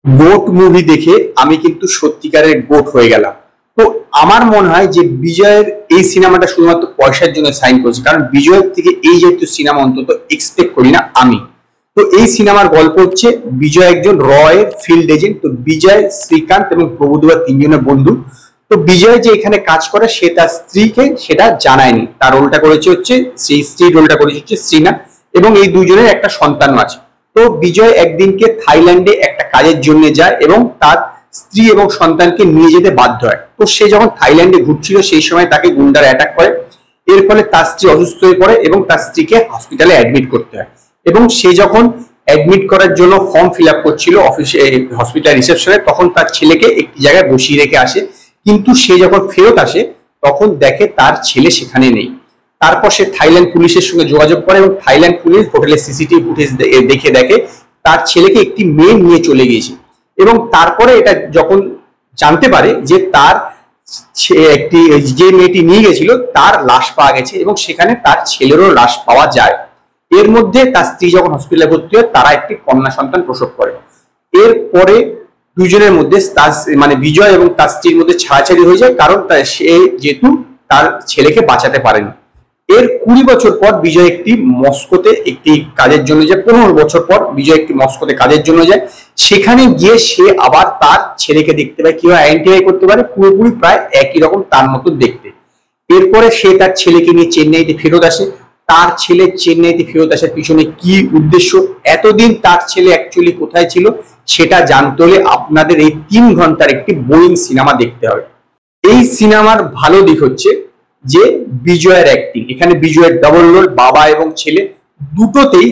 Goat movie দেখে আমি কিন্তু সত্যিকারের গোট হয়ে গেলাম। তো আমার মনে হয় যে বিজয়ের এই সিনেমাটা শুধুমাত্র পয়সার জন্য সাইন করেছে, কারণ বিজয়ের থেকে এই জাতীয় সিনেমা অন্তত এক্সপেক্ট করি না আমি। তো এই সিনেমার গল্প হচ্ছে বিজয় একজন রয়ের ফিল্ড এজেন্ট। তো বিজয়, শ্রীকান্ত এবং প্রভুদেবা তিনজনের বন্ধু। তো বিজয় যে এখানে কাজ করে সে তার স্ত্রীকে সেটা জানায়নি। তার রোলটা করেছে হচ্ছে, সেই স্ত্রীর রোলটা করেছে হচ্ছে শ্রীনা, এবং এই দুজনের একটা সন্তানও আছে। তো বিজয় একদিনকে থাইল্যান্ডে একটা কাজের জন্য যায় এবং তার স্ত্রী এবং সন্তানকে নিয়ে যেতে বাধ্য হয়। তো সে যখন থাইল্যান্ডে ঘুরছিল সেই সময় তাকে গুন্ডারা অ্যাটাক করে। এর ফলে তার স্ত্রী অসুস্থ হয়ে পড়ে এবং তার স্ত্রীকে হসপিটালে অ্যাডমিট করতে হয়। এবং সে যখন অ্যাডমিট করার জন্য ফর্ম ফিল আপ করছিল অফিসে, হসপিটাল রিসেপশনে, তখন তার ছেলেকে একটি জায়গায় বসিয়ে রেখে আসে। কিন্তু সে যখন ফেরত আসে তখন দেখে তার ছেলে সেখানে নেই। তারপর সে থাইল্যান্ড পুলিশের সঙ্গে যোগাযোগ করে এবং থাইল্যান্ড পুলিশ হোটেলের সিসিটিভি ফুটেজ দেখে তার ছেলেকে একটি মেয়ে নিয়ে চলে গিয়েছে। এবং তারপরে এটা যখন জানতে পারে যে তার একটি যে মেয়েটি নিয়ে গেছিল তার লাশ পাওয়া গেছে এবং সেখানে তার ছেলেরও লাশ পাওয়া যায়। এর মধ্যে তার স্ত্রী যখন হসপিটালে ভর্তি হয় তারা একটি কন্যা সন্তান প্রসব করে। এরপরে দুজনের মধ্যে মানে বিজয় এবং তার স্ত্রীর মধ্যে ছাড়াছাড়ি হয়ে যায়, কারণ সে যেহেতু তার ছেলেকে বাঁচাতে পারেনি। এর 20 বছর পর বিজয় একটি মস্কোতে একটি কাজের জন্য যায়। 15 বছর পর বিজয় একটি মস্কোতে কাজের জন্য যায়। সেখানে গিয়ে সে আবার তার ছেলেকে দেখতে পায়, কিভাবে আইডেন্টিফাই করতে পারে, পুরোপুরি প্রায় একই রকম তার মতো দেখতে। এরপরে সে তার ছেলেকে নিয়ে চেন্নাইতে ফেরত আসে। তার ছেলে চেন্নাইতে ফেরত আসার পিছনে কি উদ্দেশ্য, এতদিন তার ছেলে অ্যাকচুয়ালি কোথায় ছিল, সেটা জানতে হলে আপনাদের এই 3 ঘন্টার একটি বোরিং সিনেমা দেখতে হবে। এই সিনেমার ভালো দিক হচ্ছে যে বিজয়ের অ্যাক্টিং। এখানে বিজয়ের ডাবল রোল, বাবা এবং ছেলে দুটোতেই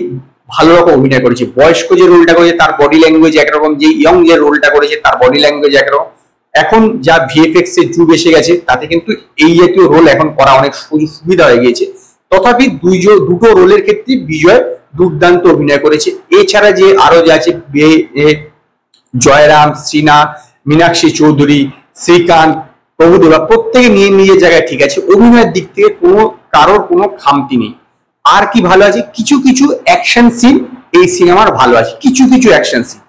ভালো রকম অভিনয় করেছে। বয়স্ক যে রোলটা করেছে তার বডি ল্যাঙ্গুয়েজ একরকম, যে ইয়ং যে রোলটা করেছে তার বডি ল্যাঙ্গুয়েজ একরকম। এখন যা ভিএফএক্স এর যুগ এসে গেছে তাতে কিন্তু এই জাতীয় রোল এখন করা অনেক সুবিধা হয়ে গিয়েছে। তথাপি দুটো রোলের ক্ষেত্রে বিজয় দুর্দান্ত অভিনয় করেছে। এছাড়া যে আরো যে আছে জয়রাম, শ্রীনা, মীনাক্ষী চৌধুরী, শ্রীকান্ত, প্রভুদেবা, প্রত্যেকে নিয়ে নিজের জায়গায় ঠিক আছে। অভিনয়ের দিক থেকে কারোর কোনো খামতি নেই। আর কি ভালো আছে, কিছু কিছু অ্যাকশন সিন এই সিনেমার ভালো আছে, কিছু কিছু অ্যাকশন সিন।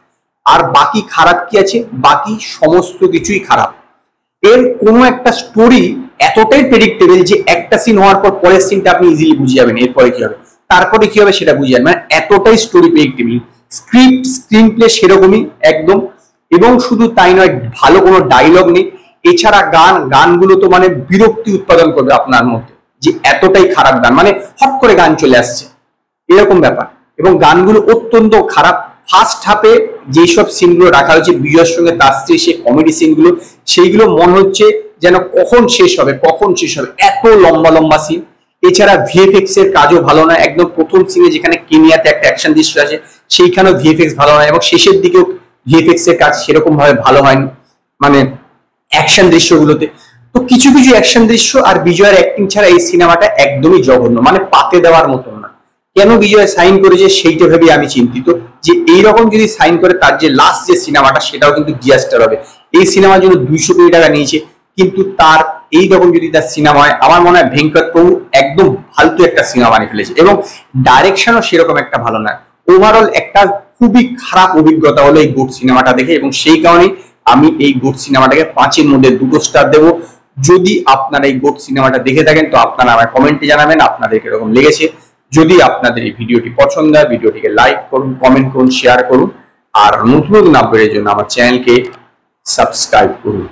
আর বাকি খারাপ কি আছে, বাকি সমস্ত কিছুই খারাপ। এর কোনো একটা স্টোরি এতটাই প্রেডিক্টেবল যে একটা সিন হওয়ার পর পরের সিনটা আপনি ইজিলি বুঝে যাবেন এরপরে কি হবে, তারপরে কি হবে সেটা বুঝে যাবেন। মানে এতটাই স্টোরি প্রেডিক্টেবল। স্ক্রিন প্লে সেরকমই একদম। এবং শুধু তাই নয়, ভালো কোনো ডায়লগ নেই। এছাড়া গানগুলো তো মানে বিরক্তি উৎপাদন করবে আপনার মধ্যে, যে এতটাই খারাপ গান, মানে হট করে গান চলে আসছে এরকম ব্যাপার। এবং গানগুলো অত্যন্ত খারাপ। ফার্স্ট হাফে যেসব সিনগুলো রাখা হয়েছে বিজয়ের সঙ্গে তার স্ত্রী, সেই কমেডি সিনগুলো, সেইগুলো মনে হচ্ছে যেন কখন শেষ হবে, এত লম্বা লম্বা সিন। এছাড়া ভিএফএক্স এর কাজও ভালো নয়। একদম প্রথম সিনে যেখানে কেনিয়াতে একটা অ্যাকশন দৃশ্য আছে সেইখানেও ভিএফএক্স ভালো নয়, এবং শেষের দিকেও ভিএফএক্স এর কাজ সেরকম ভাবে ভালো হয়নি মানে অ্যাকশন দৃশ্যগুলোতে। তো কিছু কিছু অ্যাকশন দৃশ্য আর বিজয়ের অ্যাক্টিং ছাড়া এই সিনেমাটা একদমই জঘন্য, মানে পাতে দেওয়ার মতন না। কেন বিজয় সাইন করেছে সেইটা ভেবে আমি চিন্তিত, যে এইরকম যদি সাইন করে তার যে লাস্ট যে সিনেমাটা সেটাও কিন্তু ডিজাস্টার হবে। এই সিনেমার জন্য 200 কোটি টাকা নিয়েছে, কিন্তু তার এই রকম যদি তার সিনেমা হয়, আমার মনে হয় ভেঙ্কট প্রভু একদম ফালতু একটা সিনেমা বানিয়ে ফেলেছে। এবং ডাইরেকশনও সেরকম একটা ভালো না। ওভারঅল একটা খুবই খারাপ অভিজ্ঞতা হলো এই গোট সিনেমাটা দেখে, এবং সেই কারণেই আমি এই গোট সিনেমাটাকে 5-এর মধ্যে 2 স্টার দেবো। যদি আপনারা এই গোট সিনেমাটা দেখে থাকেন তো আপনারা আমার কমেন্টে জানাবেন আপনাদের কিরকম লেগেছে। যদি আপনাদের এই ভিডিওটি পছন্দ হয় ভিডিওটিকে লাইক করুন, কমেন্ট করুন, শেয়ার করুন, আর নতুন আপডেটের জন্য আমার চ্যানেলকে সাবস্ক্রাইব করুন।